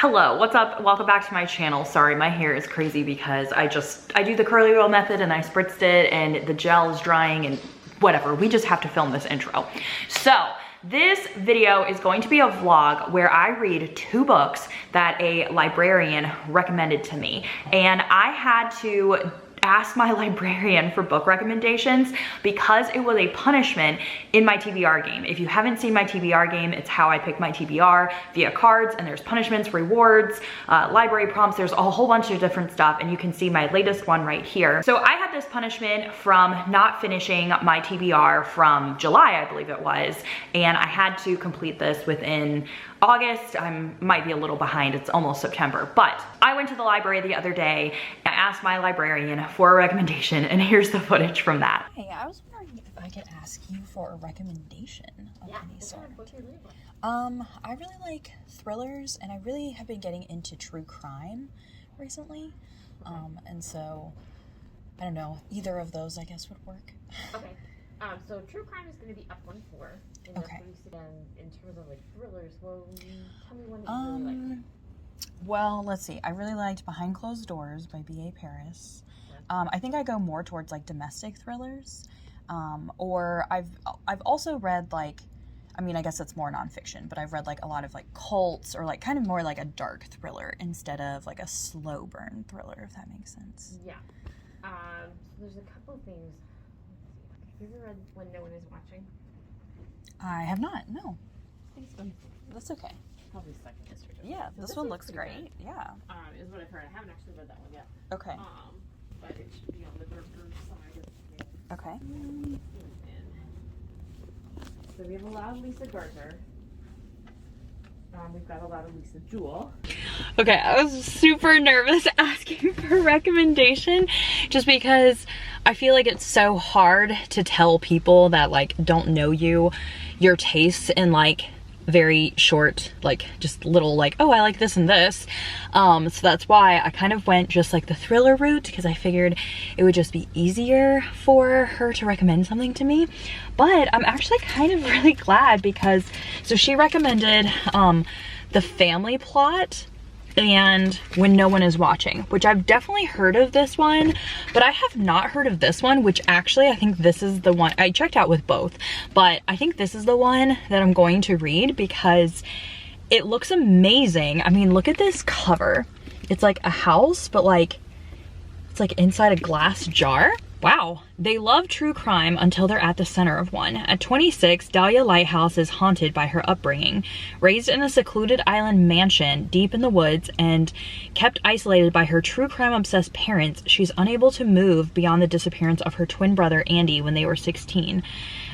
Hello, what's up? Welcome back to my channel. Sorry, my hair is crazy because I do the curly wheel method and I spritzed it and the gel is drying and whatever. We just have to film this intro. So this video is going to be a vlog where I read 2 books that a librarian recommended to me. And I had to ask my librarian for book recommendations because it was a punishment in my TBR game. If you haven't seen my TBR game, it's how I pick my TBR via cards, and there's punishments, rewards, library prompts, there's a whole bunch of different stuff, and you can see my latest one right here. So I had this punishment from not finishing my TBR from July, I believe it was, and I had to complete this within August. I might be a little behind, it's almost September, but I went to the library the other day and I asked my librarian for a recommendation, and here's the footage from that. Hey, I was wondering if I could ask you for a recommendation of any sort. What do you read? I really like thrillers, and I really have been getting into true crime recently. And so, I don't know, either of those I guess would work. Okay. So true crime is going to be up 1-4. And Okay. In terms of like thrillers, well, tell me one that you really like. Well, let's see. I really liked Behind Closed Doors by B.A. Paris. I think I go more towards like domestic thrillers. Or I've also read like, I mean, I guess it's more nonfiction, but I've read like a lot of like cults, or like kind of more like a dark thriller instead of like a slow burn thriller, if that makes sense. Yeah. So there's a couple of things. Have you ever read When No One Is Watching? I have not, no. That's okay. Probably second history. Yeah, So this one is looks pretty great. good. Yeah. Is what I've heard. I haven't actually read that one yet. Okay. But it should be on the darker side of Okay. So we have a lot of Lisa Gardner. We've got a lot of Lisa Jewell. Okay, I was super nervous asking for a recommendation just because I feel like it's so hard to tell people that like don't know you your tastes in like very short, like just little like, oh, I like this and this. So that's why I kind of went just like the thriller route, because I figured it would just be easier for her to recommend something to me. But I'm actually kind of really glad because, so she recommended The Family Plot and When No One Is Watching, which I've definitely heard of this one, but I have not heard of this one, which actually I think this is the one I checked out with both, but I think this is the one that I'm going to read because it looks amazing. I mean, look at this cover. It's like a house, but like it's like inside a glass jar. Wow. They love true crime until they're at the center of one. At 26, Dahlia Lighthouse is haunted by her upbringing. Raised in a secluded island mansion deep in the woods and kept isolated by her true crime-obsessed parents, she's unable to move beyond the disappearance of her twin brother Andy when they were 16.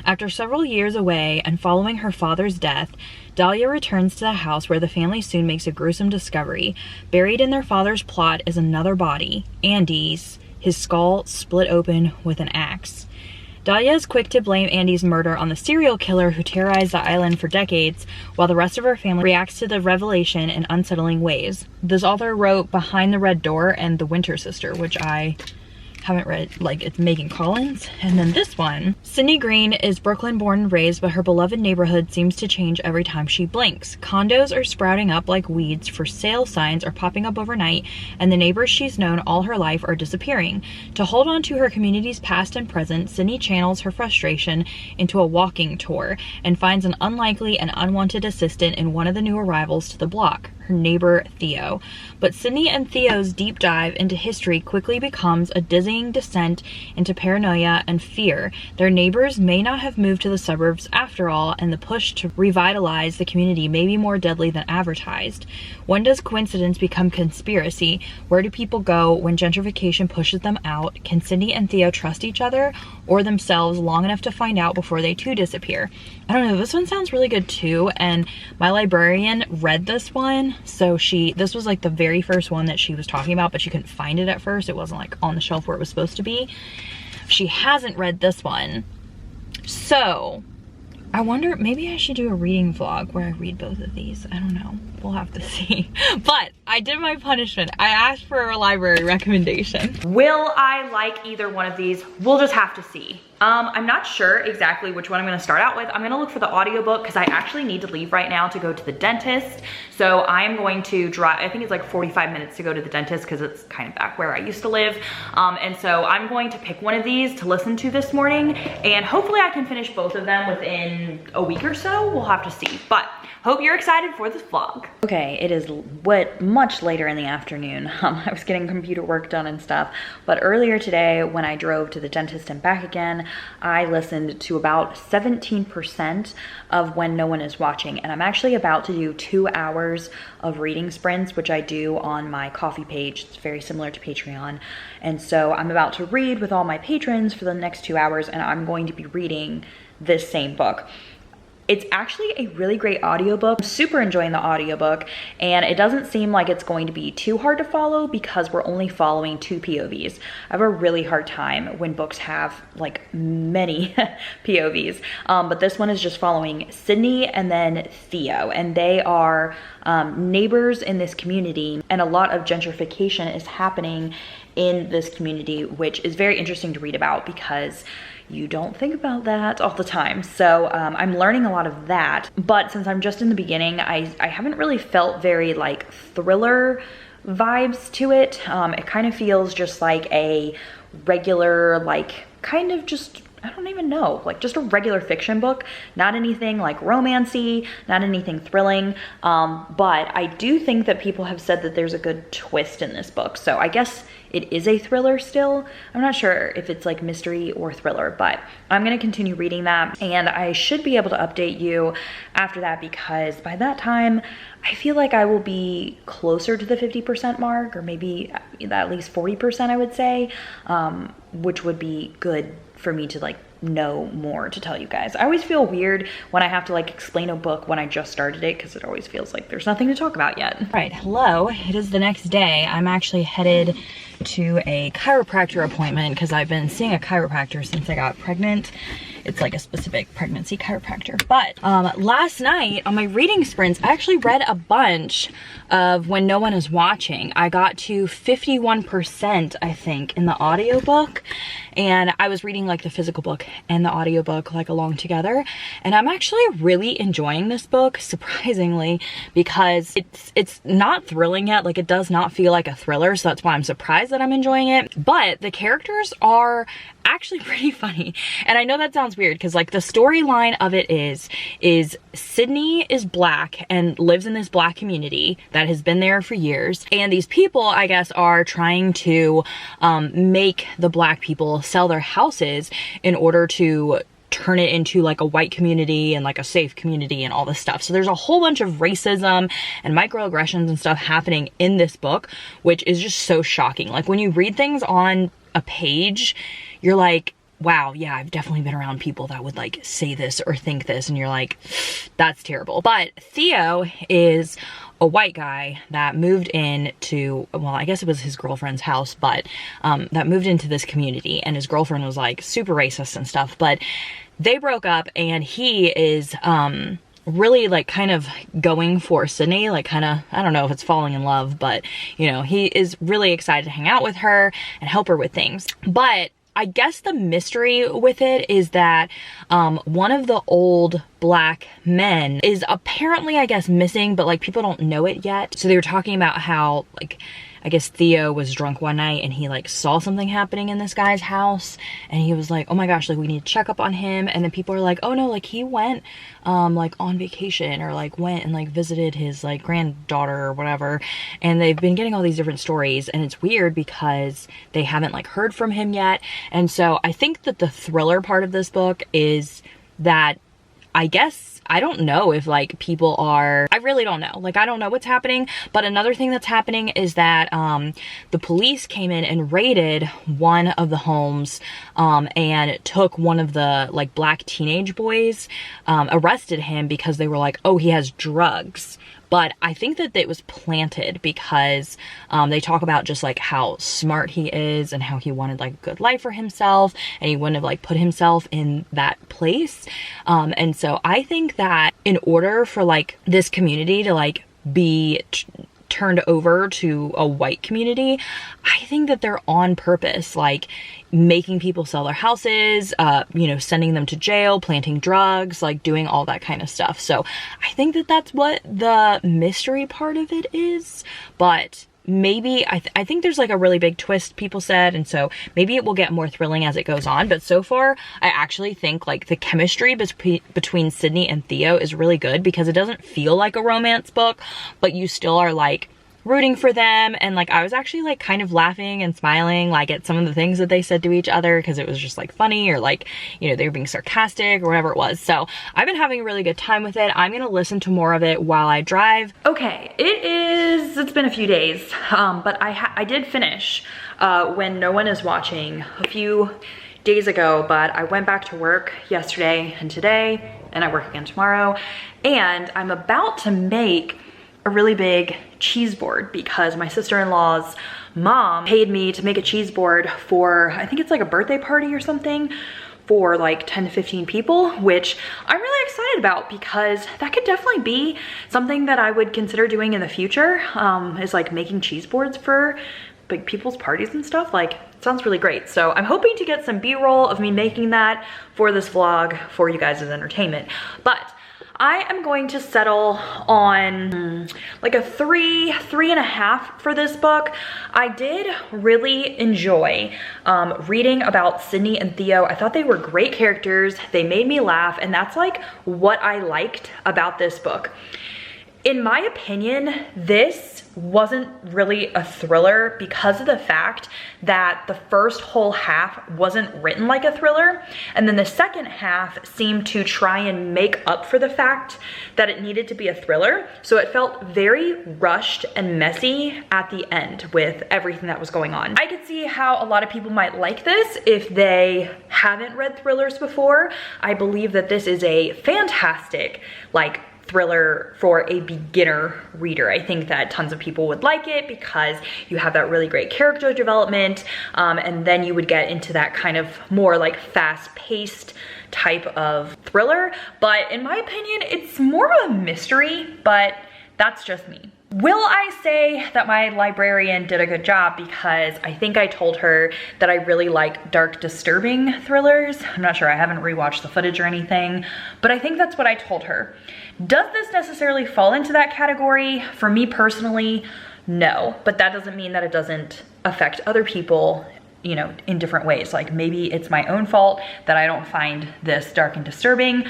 After several years away and following her father's death, Dahlia returns to the house where the family soon makes a gruesome discovery. Buried in their father's plot is another body, Andy's, his skull split open with an axe. Dahlia is quick to blame Andy's murder on the serial killer who terrorized the island for decades, while the rest of her family reacts to the revelation in unsettling ways. This author wrote Behind the Red Door and The Winter Sister, which I haven't read. Like, it's Megan Collins. And then this one, Sydney Green is Brooklyn born and raised, but her beloved neighborhood seems to change every time she blinks. Condos are sprouting up like weeds, for sale signs are popping up overnight, and the neighbors she's known all her life are disappearing. To hold on to her community's past and present, Sydney channels her frustration into a walking tour and finds an unlikely and unwanted assistant in one of the new arrivals to the block, her neighbor Theo. But Sydney and Theo's deep dive into history quickly becomes a dizzying descent into paranoia and fear. Their neighbors may not have moved to the suburbs after all, and the push to revitalize the community may be more deadly than advertised. When does coincidence become conspiracy? Where do people go when gentrification pushes them out? Can Sydney and Theo trust each other or themselves long enough to find out before they too disappear? I don't know, this one sounds really good too, and my librarian read this one, so this was like the very first one that she was talking about, but she couldn't find it at first. It wasn't like on the shelf where it was supposed to be. She hasn't read this one, so I wonder, maybe I should do a reading vlog where I read both of these. I don't know, we'll have to see. But I did my punishment. I asked for a library recommendation. Will I like either one of these? We'll just have to see. I'm not sure exactly which one I'm gonna start out with. I'm gonna look for the audiobook because I actually need to leave right now to go to the dentist. So I'm going to drive, I think it's like 45 minutes to go to the dentist because it's kind of back where I used to live. And so I'm going to pick one of these to listen to this morning, and hopefully I can finish both of them within a week or so. We'll have to see, but hope you're excited for this vlog. Okay, it is much later in the afternoon. I was getting computer work done and stuff, but earlier today when I drove to the dentist and back again, I listened to about 17% of When No One Is Watching, and I'm actually about to do 2 hours of reading sprints, which I do on my coffee page. It's very similar to Patreon. And so I'm about to read with all my patrons for the next 2 hours, and I'm going to be reading this same book. It's actually a really great audiobook. I'm super enjoying the audiobook, and it doesn't seem like it's going to be too hard to follow because we're only following 2 POVs. I have a really hard time when books have like many POVs, but this one is just following Sydney and then Theo, and they are neighbors in this community, and a lot of gentrification is happening in this community, which is very interesting to read about because you don't think about that all the time. So I'm learning a lot of that, but since I'm just in the beginning, I haven't really felt very like thriller vibes to it. It kind of feels just like a regular, like kind of just, I don't even know, like just a regular fiction book, not anything like romancy, not anything thrilling. But I do think that people have said that there's a good twist in this book. So I guess it is a thriller still. I'm not sure if it's like mystery or thriller, but I'm gonna continue reading that, and I should be able to update you after that because by that time, I feel like I will be closer to the 50% mark, or maybe at least 40%, I would say, which would be good for me to like know more to tell you guys. I always feel weird when I have to like explain a book when I just started it because it always feels like there's nothing to talk about yet. All right, hello, it is the next day. I'm actually headed to a chiropractor appointment because I've been seeing a chiropractor since I got pregnant. It's like a specific pregnancy chiropractor. But last night on my reading sprints, I actually read a bunch of When No One Is Watching. I got to 51%, I think, in the audiobook. And I was reading like the physical book and the audiobook like along together. And I'm actually really enjoying this book, surprisingly, because it's not thrilling yet. Like it does not feel like a thriller. So that's why I'm surprised that I'm enjoying it. But the characters are actually pretty funny. And I know that sounds weird because like the storyline of it is Sydney is black and lives in this black community that has been there for years. And these people, I guess, are trying to make the black people sell their houses in order to turn it into like a white community and like a safe community and all this stuff. So there's a whole bunch of racism and microaggressions and stuff happening in this book, which is just so shocking. Like when you read things on a page, you're like, wow, yeah, I've definitely been around people that would like say this or think this, and you're like, that's terrible. But Theo is a white guy that moved in to, well, I guess it was his girlfriend's house, but that moved into this community, and his girlfriend was like super racist and stuff, but they broke up, and he is really like kind of going for Sydney, like kind of, I don't know if it's falling in love, but you know, he is really excited to hang out with her and help her with things. But I guess the mystery with it is that one of the old black men is apparently, I guess, missing, but like people don't know it yet. So they were talking about how like, I guess Theo was drunk one night and he like saw something happening in this guy's house, and he was like, oh my gosh, like we need to check up on him. And then people are like, oh no, like he went like on vacation, or like went and like visited his like granddaughter or whatever. And they've been getting all these different stories, and it's weird because they haven't like heard from him yet. And so I think that the thriller part of this book is that, I guess, I don't know if like people are, I really don't know. Like I don't know what's happening. But another thing that's happening is that the police came in and raided one of the homes and took one of the like black teenage boys, arrested him because they were like, oh, he has drugs. But I think that it was planted because they talk about just like how smart he is and how he wanted like a good life for himself, and he wouldn't have like put himself in that place. And so I think that in order for like this community to like be turned over to a white community, I think that they're on purpose, like making people sell their houses, you know, sending them to jail, planting drugs, like doing all that kind of stuff. So I think that that's what the mystery part of it is, but maybe I think there's like a really big twist, people said, and so maybe it will get more thrilling as it goes on. But so far I actually think like the chemistry between Sydney and Theo is really good, because it doesn't feel like a romance book, but you still are like rooting for them. And like I was actually like kind of laughing and smiling like at some of the things that they said to each other, because it was just like funny, or like, you know, they were being sarcastic or whatever it was. So I've been having a really good time with it. I'm gonna listen to more of it while I drive. Okay, it's been a few days, but I did finish When No One Is Watching a few days ago, but I went back to work yesterday and today, and I work again tomorrow, and I'm about to make a really big cheese board, because my sister-in-law's mom paid me to make a cheese board for, I think it's like a birthday party or something, for like 10 to 15 people, which I'm really excited about, because that could definitely be something that I would consider doing in the future, is like making cheese boards for like people's parties and stuff. Like, it sounds really great. So I'm hoping to get some B-roll of me making that for this vlog for you guys as entertainment. But I am going to settle on like a 3.5 for this book. I did really enjoy reading about Sydney and Theo. I thought they were great characters. They made me laugh, and that's like what I liked about this book. In my opinion, this wasn't really a thriller because of the fact that the first whole half wasn't written like a thriller, and then the second half seemed to try and make up for the fact that it needed to be a thriller. So it felt very rushed and messy at the end with everything that was going on. I could see how a lot of people might like this if they haven't read thrillers before. I believe that this is a fantastic, like, thriller for a beginner reader. I think that tons of people would like it because you have that really great character development, and then you would get into that kind of more like fast-paced type of thriller. But in my opinion, it's more of a mystery, but that's just me. Will I say that my librarian did a good job? Because I think I told her that I really like dark, disturbing thrillers. I'm not sure, I haven't rewatched the footage or anything, but I think that's what I told her. Does this necessarily fall into that category? For me personally, no, but that doesn't mean that it doesn't affect other people, you know, in different ways. Like, maybe it's my own fault that I don't find this dark and disturbing,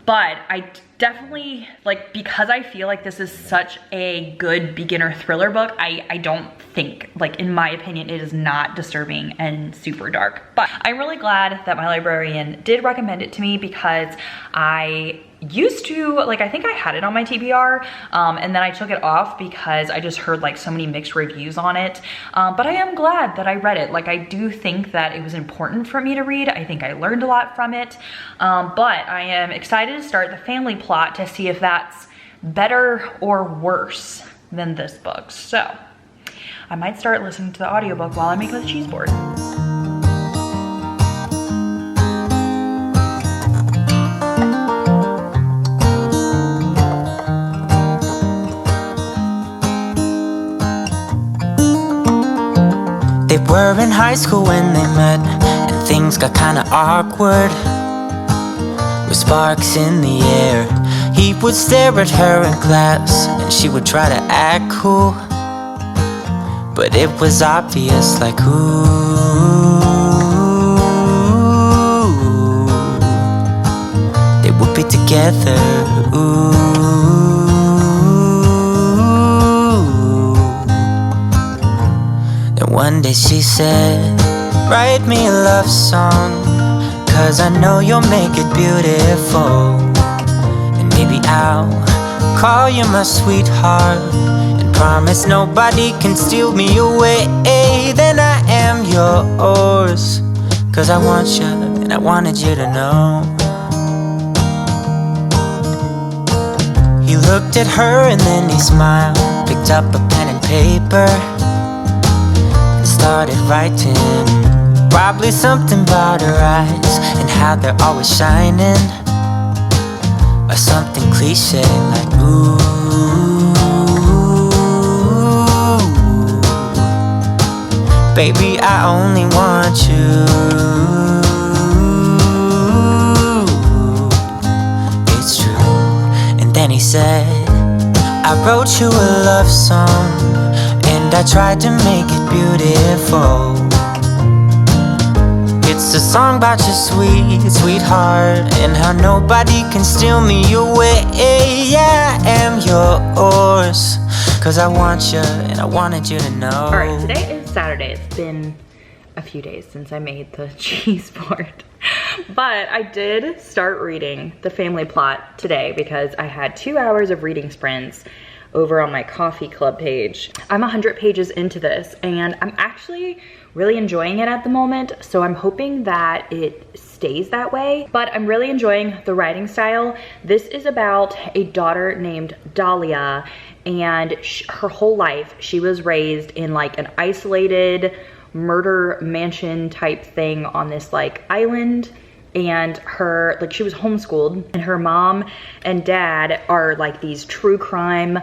but I definitely, like, because I feel like this is such a good beginner thriller book, I don't think, like, in my opinion, it is not disturbing and super dark. But I'm really glad that my librarian did recommend it to me, because I used to, like, I think I had it on my TBR, and then I took it off because I just heard like so many mixed reviews on it. But I am glad that I read it. Like, I do think that it was important for me to read. I think I learned a lot from it. But I am excited to start the family plot to see if that's better or worse than this book. So I might start listening to the audiobook while I make the cheese board. They were in high school when they met, and things got kinda awkward. With sparks in the air, he would stare at her in class, and she would try to act cool, but it was obvious, like, ooh, they would be together, ooh. One day she said, write me a love song, 'cause I know you'll make it beautiful. And maybe I'll call you my sweetheart, and promise nobody can steal me away. Then I am yours, 'cause I want you, and I wanted you to know. He looked at her and then he smiled, picked up a pen and paper, started writing, probably something about her eyes and how they're always shining, or something cliche like ooh. Baby, I only want you. It's true. And then he said, I wrote you a love song, and I tried to make it beautiful. It's a song about your sweet, sweetheart, and how nobody can steal me away. Yeah, I am yours, 'cause I want you, and I wanted you to know. All right, today is Saturday. It's been a few days since I made the cheese board. But I did start reading The Family Plot today because I had 2 hours of reading sprints over on my coffee club page. I'm 100 pages into this and I'm actually really enjoying it at the moment, so I'm hoping that it stays that way. But I'm really enjoying the writing style. This is about a daughter named Dahlia, and her whole life she was raised in like an isolated murder mansion type thing on this like island. And her, like, she was homeschooled, and her mom and dad are like these true crime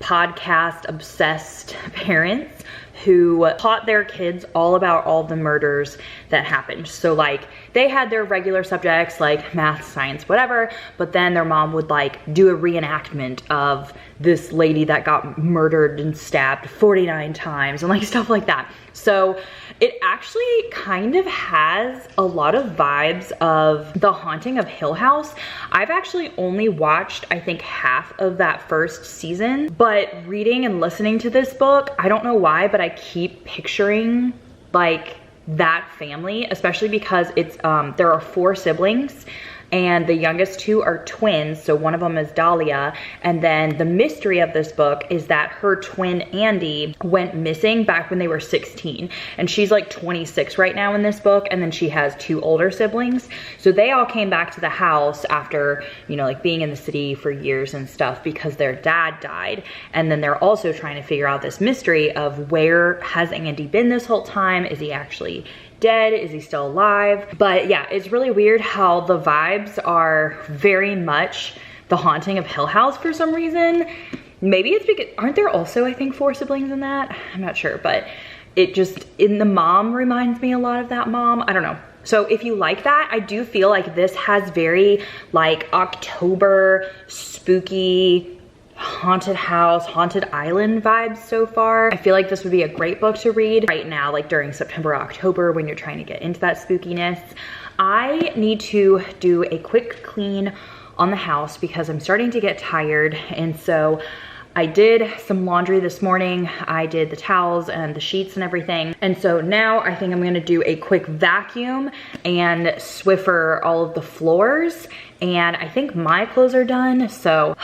podcast obsessed parents who taught their kids all about all the murders that happened. So like they had their regular subjects like math, science, whatever, but then their mom would like do a reenactment of this lady that got murdered and stabbed 49 times and like stuff like that. So it actually kind of has a lot of vibes of The Haunting of Hill House. I've actually only watched, I think, half of that first season, but reading and listening to this book, I don't know why, but I keep picturing like that family, especially because it's there are 4 siblings and the youngest 2 are twins, so one of them is Dahlia. And then the mystery of this book is that her twin Andy went missing back when they were 16, and she's like 26 right now in this book, and then she has 2 older siblings. So they all came back to the house after, you know, like being in the city for years and stuff because their dad died. And then they're also trying to figure out this mystery of where has Andy been this whole time? Is he actually dead? Is he still alive? But yeah, it's really weird how the vibes are very much The Haunting of Hill House for some reason. Maybe it's because, aren't there also, I think, 4 siblings in that? I'm not sure, but it just, in the mom reminds me a lot of that mom. I don't know. So if you like that, I do feel like this has very like October spooky haunted house, haunted island vibes so far. I feel like this would be a great book to read right now, like during September, October, when you're trying to get into that spookiness. I need to do a quick clean on the house because I'm starting to get tired. And so I did some laundry this morning. I did the towels and the sheets and everything. And so now I think I'm gonna do a quick vacuum and Swiffer all of the floors. And I think my clothes are done, so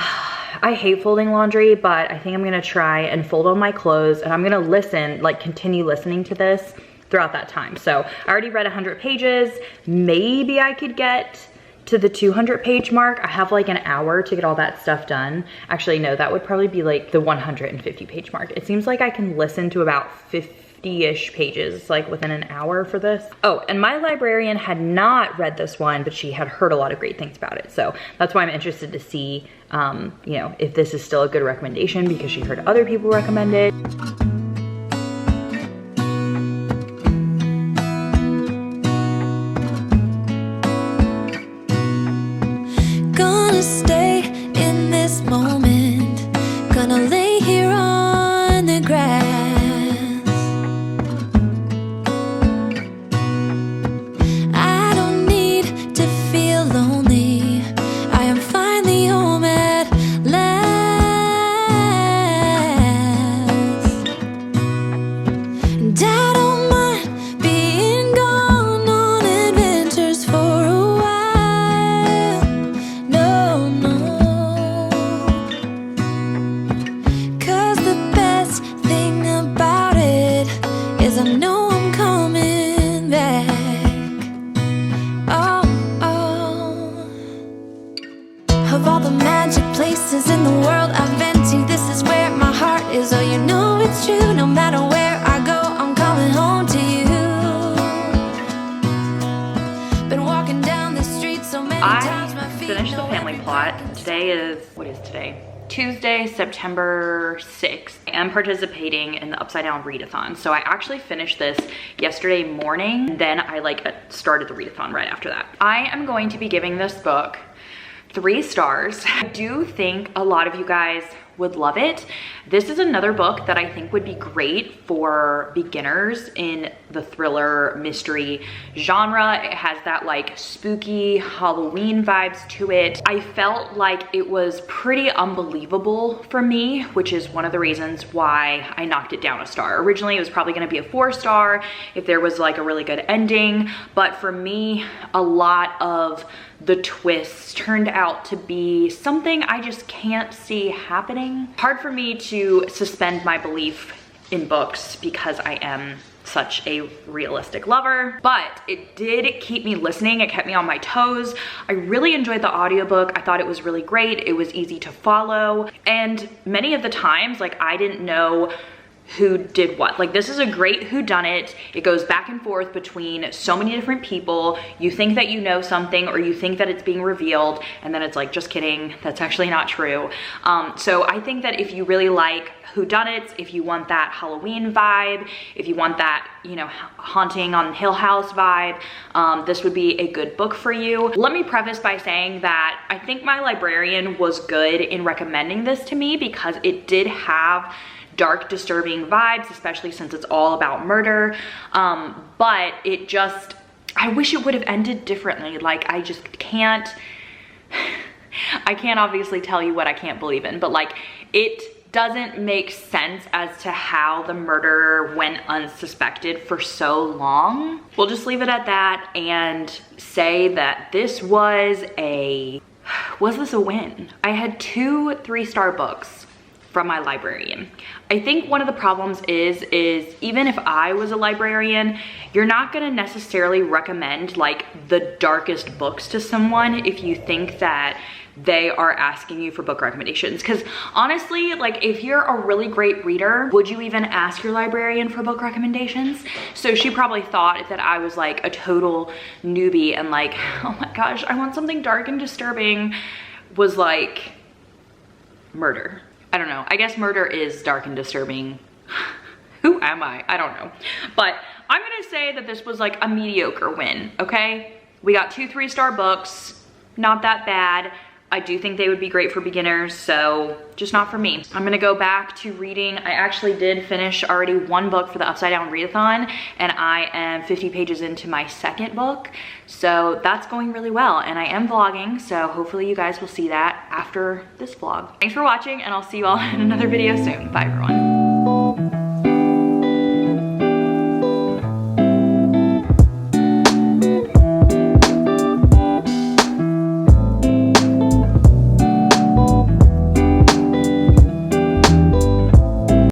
I hate folding laundry, but I think I'm gonna try and fold all my clothes, and I'm gonna listen, like continue listening to this throughout that time. So I already read 100 pages. Maybe I could get to the 200 page mark. I have like an hour to get all that stuff done. Actually, no, that would probably be like the 150 page mark. It seems like I can listen to about 50-ish pages like within an hour for this. Oh, and my librarian had not read this one, but she had heard a lot of great things about it. So that's why I'm interested to see, you know, if this is still a good recommendation because she heard other people recommend it. Gonna stay in this moment, gonna lay here on the grass. I don't need to feel lonely, I am finally home at last. And I don't mind being gone on adventures for a while. No, no, 'cause the best thing about it is I know I'm coming back. Oh, oh. Of all the magic places in the world I've been to, this is where my heart is. Oh, you know it's true, no matter where I go, I'm coming home to you. Been walking down the street so many times my feet Finished The know Family every Plot. breath. Today is, what is today? Tuesday, September 6th. I am participating in the Upside Down Readathon. So I actually finished this yesterday morning, then I started the readathon right after that. I am going to be giving this book 3 stars. I do think a lot of you guys would love it. This is another book that I think would be great for beginners in the thriller mystery genre. It has that like spooky Halloween vibes to it. I felt like it was pretty unbelievable for me, which is one of the reasons why I knocked it down a star. Originally, it was probably gonna be a 4-star if there was like a really good ending, but for me, a lot of the twists turned out to be something I just can't see happening. Hard for me to suspend my belief in books because I am such a realistic lover, but it did keep me listening. It kept me on my toes. I really enjoyed the audiobook. I thought it was really great. It was easy to follow. And many of the times, like, I didn't know who did what. Like, this is a great whodunit. It goes back and forth between so many different people. You think that you know something, or you think that it's being revealed, and then it's like, just kidding, that's actually not true. So I think that if you really like whodunits, if you want that Halloween vibe, if you want that, you know, haunting on Hill House vibe, this would be a good book for you. Let me preface by saying that I think my librarian was good in recommending this to me because it did have dark, disturbing vibes, especially since it's all about murder. But it just, I wish it would have ended differently. Like, I just can't, I can't obviously tell you what I can't believe in, but like, it doesn't make sense as to how the murderer went unsuspected for so long. We'll just leave it at that and say that this was a win? I had 2 3-star books from my librarian. I think one of the problems is even if I was a librarian, you're not gonna necessarily recommend like the darkest books to someone if you think that they are asking you for book recommendations. Because honestly, like, if you're a really great reader, would you even ask your librarian for book recommendations? So she probably thought that I was like a total newbie and like, oh my gosh, I want something dark and disturbing, was like murder. I don't know. I guess murder is dark and disturbing. Who am I? I don't know. But I'm gonna say that this was like a mediocre win, okay? We got 2 3-star books, not that bad. I do think they would be great for beginners, so just not for me. I'm gonna go back to reading. I actually did finish already 1 book for the Upside Down Readathon, and I am 50 pages into my 2nd book. So that's going really well, and I am vlogging, so hopefully you guys will see that after this vlog. Thanks for watching, and I'll see you all in another video soon. Bye, everyone.